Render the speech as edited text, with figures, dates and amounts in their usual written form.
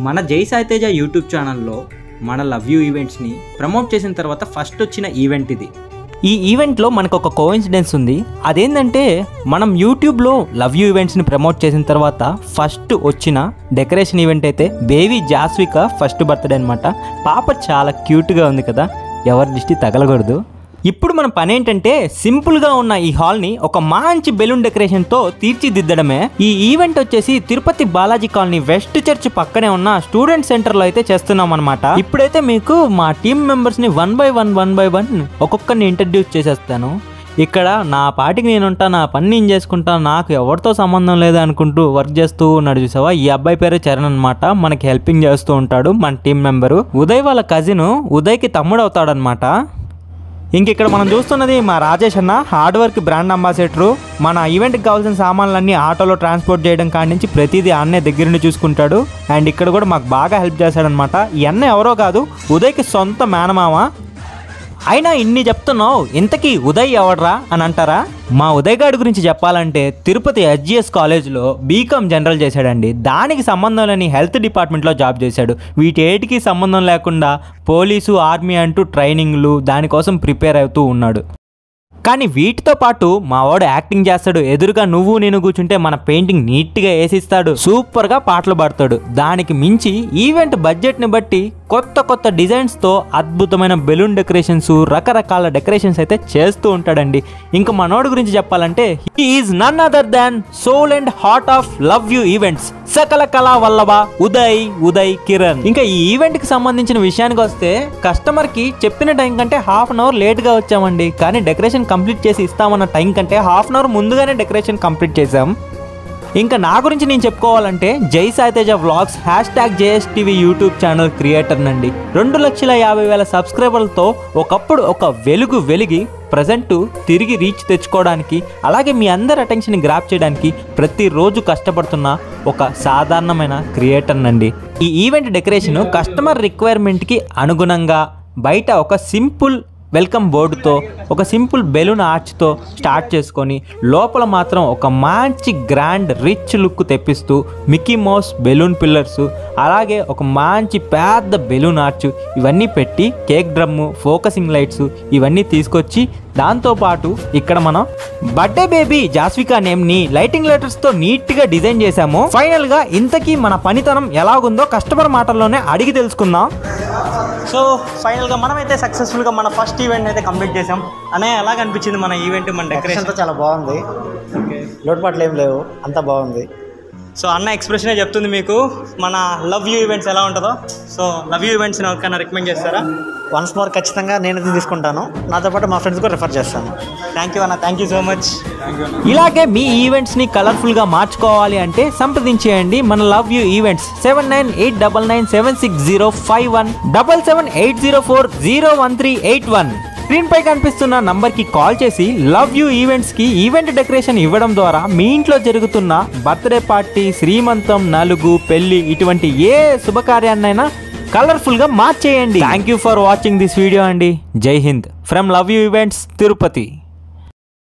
మన జై సాయి తేజ యూట్యూబ్ ఛానల్లో మన లవ్ యూ ఈవెంట్స్ని ప్రమోట్ చేసిన తర్వాత ఫస్ట్ వచ్చిన ఈవెంట్ ఇది. ఈ ఈవెంట్లో మనకు ఒక కోఇన్సిడెన్స్ ఉంది. అదేంటంటే మనం యూట్యూబ్లో లవ్ యూ ఈవెంట్స్ని ప్రమోట్ చేసిన తర్వాత ఫస్ట్ వచ్చిన డెకరేషన్ ఈవెంట్ అయితే బేబీ జాస్విక ఫస్ట్ బర్త్డే అనమాట. పాప చాలా క్యూట్గా ఉంది కదా, ఎవరి దృష్టి తగలకూడదు. ఇప్పుడు మన పని ఏంటంటే సింపుల్గా ఉన్న ఈ హాల్ని ఒక మంచి బెలూన్ డెకరేషన్తో తీర్చిదిద్దడమే. ఈ ఈవెంట్ వచ్చేసి Tirupati Balaji colony west church పక్కనే ఉన్న స్టూడెంట్ సెంటర్లో అయితే చేస్తున్నాం అనమాట. ఇప్పుడైతే మీకు మా టీమ్ మెంబర్స్ని వన్ బై వన్ ఒక్కొక్కరిని ఇంట్రడ్యూస్ చేసేస్తాను. ఇక్కడ నా పాటికి నేనుంటా, నా పని నేను చేసుకుంటా, నాకు ఎవరితో సంబంధం లేదు అనుకుంటూ వర్క్ చేస్తూ ఉన్నాడు చూసావా. ఈ అబ్బాయి పేరు చరణ్ అనమాట. మనకి హెల్పింగ్ చేస్తూ ఉంటాడు మన టీం మెంబరు. ఉదయ్ వాళ్ళ కజిన్, ఉదయ్కి తమ్ముడు అవుతాడనమాట. ఇక్కడ మనం చూస్తున్నది మా రాజేష్ అన్న, హార్డ్ వర్క్ బ్రాండ్ అంబాసిడరు. మన ఈవెంట్కి కావాల్సిన సామాన్లన్నీ ఆటోలో ట్రాన్స్పోర్ట్ చేయడం కాడి నుంచి ప్రతిదీ అన్నే దగ్గర నుండి చూసుకుంటాడు. అండ్ ఇక్కడ కూడా మాకు బాగా హెల్ప్ చేశాడనమాట. ఈ అన్న ఎవరో కాదు, ఉదయ్కి సొంత మేనమామ. అయినా ఇన్ని చెప్తున్నావు, ఇంతకీ ఉదయ్ ఎవడరా అని అంటారా? మా ఉదయ్ గారి గురించి చెప్పాలంటే తిరుపతి HGS కాలేజ్లో బీకామ్ జనరల్ చేశాడండి. దానికి సంబంధం లేని హెల్త్ డిపార్ట్మెంట్లో జాబ్ చేశాడు. వీటేటికి సంబంధం లేకుండా పోలీసు, ఆర్మీ అంటూ ట్రైనింగ్లు దానికోసం ప్రిపేర్ అవుతూ ఉన్నాడు. కానీ వీటితో పాటు మా వాడు యాక్టింగ్ చేస్తాడు. ఎదురుగా నువ్వు నేను కూర్చుంటే మన పెయింటింగ్ నీట్గా వేసిస్తాడు. సూపర్గా పాటలు పాడతాడు. దానికి మించి ఈవెంట్ బడ్జెట్ని బట్టి కొత్త డిజైన్స్తో అద్భుతమైన బెలూన్ డెకరేషన్స్, రకరకాల డెకరేషన్స్ అయితే చేస్తూ ఉంటాడండి. ఇంకా మనోడు గురించి చెప్పాలంటే he is none other than soul and heart of love you events, సకల కళా వల్లభ ఉదయ్ కిరణ్. ఇంకా ఈ ఈవెంట్కి సంబంధించిన విషయానికి వస్తే కస్టమర్కి చెప్పిన టైం కంటే హాఫ్ అన్ అవర్ లేట్గా వచ్చామండి. కానీ డెకరేషన్ కంప్లీట్ చేసి ఇస్తామన్న టైం కంటే హాఫ్ అన్ అవర్ ముందుగానే డెకరేషన్ కంప్లీట్ చేసాం. ఇంకా నా గురించి నేను చెప్పుకోవాలంటే జై Sai Teja vlogs #JSTV YouTube channel creator నండి. 2,50,000 సబ్స్క్రైబర్లతో ఒకప్పుడు ఒక వెలిగి ప్రజెంట్ తిరిగి రీచ్ తెచ్చుకోవడానికి, అలాగే మీ అందరి అటెన్షన్ గ్రాప్ చేయడానికి ప్రతిరోజు కష్టపడుతున్న ఒక సాధారణమైన క్రియేటర్ నండి. ఈ ఈవెంట్ డెకరేషన్ కస్టమర్ రిక్వైర్మెంట్కి అనుగుణంగా బయట ఒక సింపుల్ వెల్కమ్ బోర్డుతో, ఒక సింపుల్ బెలూన్ ఆర్చ్తో స్టార్ట్ చేసుకొని లోపల మాత్రం ఒక మంచి గ్రాండ్ రిచ్ లుక్ తెప్పిస్తూ మిక్కీ మౌస్ బెలూన్ పిల్లర్స్, అలాగే ఒక మంచి పెద్ద బెలూన్ ఆర్చ్ ఇవన్నీ పెట్టి కేక్ డ్రమ్ము, ఫోకసింగ్ లైట్స్ ఇవన్నీ తీసుకొచ్చి దాంతోపాటు ఇక్కడ మనం బర్త్డే బేబీ జాస్విక నేమ్ని లైటింగ్ లెటర్స్తో నీట్గా డిజైన్ చేశాము. ఫైనల్గా ఇంతకీ మన పనితనం ఎలాగుందో కస్టమర్ మాటల్లోనే అడిగి తెలుసుకుందాం. సో ఫైనల్గా మనమైతే సక్సెస్ఫుల్గా మన ఫస్ట్ ఈవెంట్ అయితే కంప్లీట్ చేసాం. అనే ఎలాగ అనిపించింది మన ఈవెంట్, మన డెకరేషన్? చాలా బాగుంది. ఓకే, లోటుపాట్లు ఏం లేవు, అంతా బాగుంది. సో అన్న ఎక్స్ప్రెషనే చెప్తుంది మీకు మన లవ్ యూ ఈవెంట్స్ ఎలా ఉంటుందో. సో లవ్ యూ ఈవెంట్స్ ఎవరికైనా రికమెండ్ చేస్తారా? వన్స్ మోర్ ఖచ్చితంగా నేను తీసుకుంటాను. నాతో పాటు మా ఫ్రెండ్స్ కూడా రిఫర్ చేస్తాను. థ్యాంక్ యూ అన్న, థ్యాంక్ యూ సో మచ్. ఇలాగే మీ ఈవెంట్స్ని కలర్ఫుల్గా మార్చుకోవాలి అంటే సంప్రదించేయండి మన లవ్ యూ ఈవెంట్స్ 7989976051 7780401381. స్క్రీన్ పై కనిపిస్తున్న నంబర్కి కాల్ చేసి లవ్ యూ ఈవెంట్స్కి ఈవెంట్ డెకరేషన్ ఇవ్వడం ద్వారా మీ ఇంట్లో జరుగుతున్న బర్త్డే పార్టీ, శ్రీమంతం, నలుగు, పెళ్లి ఇటువంటి ఏ శుభకార్యాన్నైనా కలర్ఫుల్గా మార్చేయండి. Thank you for watching this video అండి. జై Hind from love you events Tirupati.